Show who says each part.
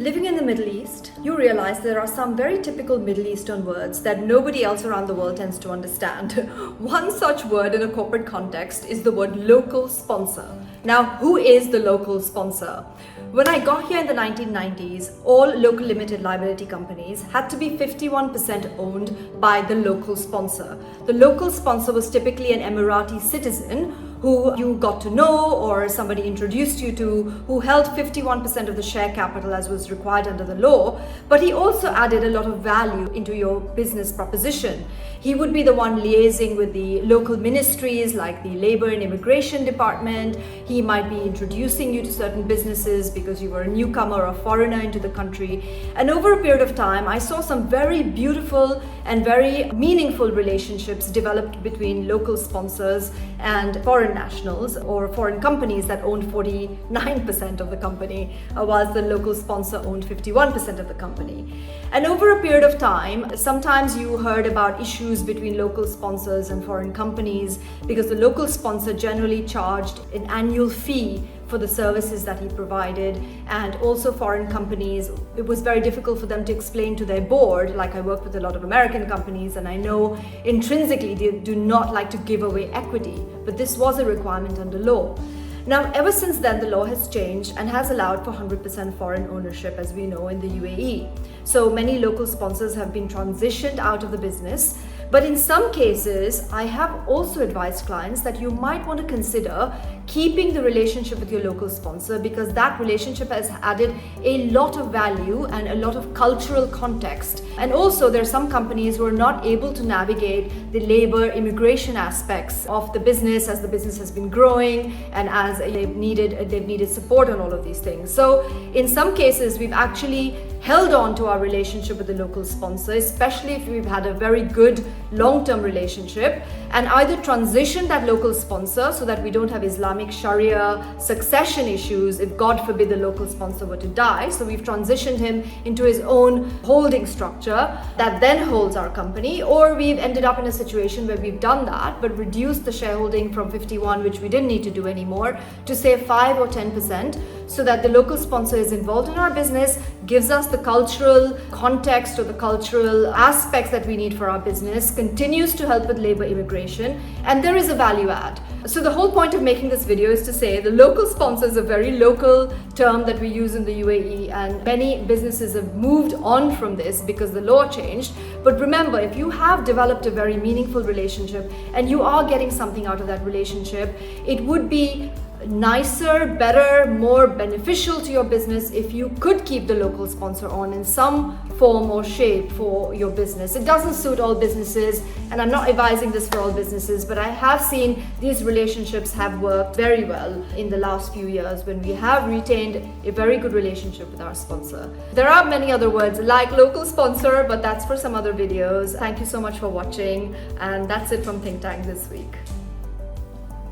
Speaker 1: Living in the Middle East, you realize there are some very typical Middle Eastern words that nobody else around the world tends to understand. One such word in a corporate context is the word local sponsor. Now, who is the local sponsor? When I got here in the 1990s, all local limited liability companies had to be 51% owned by the local sponsor. The local sponsor was typically an Emirati citizen who you got to know or somebody introduced you to, who held 51% of the share capital as was required under the law, but he also added a lot of value into your business proposition. He would be the one liaising with the local ministries like the Labor and Immigration Department. He might be introducing you to certain businesses because you were a newcomer or foreigner into the country. And over a period of time, I saw some very beautiful and very meaningful relationships developed between local sponsors and foreign nationals or foreign companies that owned 49% of the company, whilst the local sponsor owned 51% of the company. And over a period of time, sometimes you heard about issues between local sponsors and foreign companies because the local sponsor generally charged an annual fee for the services that he provided, and also foreign companies, it was very difficult for them to explain to their board. Like I work with a lot of American companies and I know intrinsically they do not like to give away equity, but this was a requirement under law. Now, ever since then, the law has changed and has allowed for 100% foreign ownership, as we know, in the UAE. So many local sponsors have been transitioned out of the business. But in some cases, I have also advised clients that you might want to consider keeping the relationship with your local sponsor because that relationship has added a lot of value and a lot of cultural context. And also, there are some companies who are not able to navigate the labor immigration aspects of the business as the business has been growing and as they've needed support on all of these things. So in some cases, we've actually held on to our relationship with the local sponsor, especially if we've had a very good long-term relationship, and either transition that local sponsor so that we don't have Islamic Sharia succession issues if, God forbid, the local sponsor were to die. So we've transitioned him into his own holding structure that then holds our company, or we've ended up in a situation where we've done that but reduced the shareholding from 51, which we didn't need to do anymore, to say 5 or 10%, so that the local sponsor is involved in our business, gives us the cultural context or the cultural aspects that we need for our business, continues to help with labor immigration, and there is a value add. So the whole point of making this video is to say the local sponsor is a very local term that we use in the UAE, and many businesses have moved on from this because the law changed. But remember, if you have developed a very meaningful relationship and you are getting something out of that relationship, it would be nicer, better, more beneficial to your business if you could keep the local sponsor on in some form or shape for your business. It doesn't suit all businesses, and I'm not advising this for all businesses, but I have seen these relationships have worked very well in the last few years when we have retained a very good relationship with our sponsor. There are many other words like local sponsor, but that's for some other videos. Thank you so much for watching, and that's it from Think Tank this week.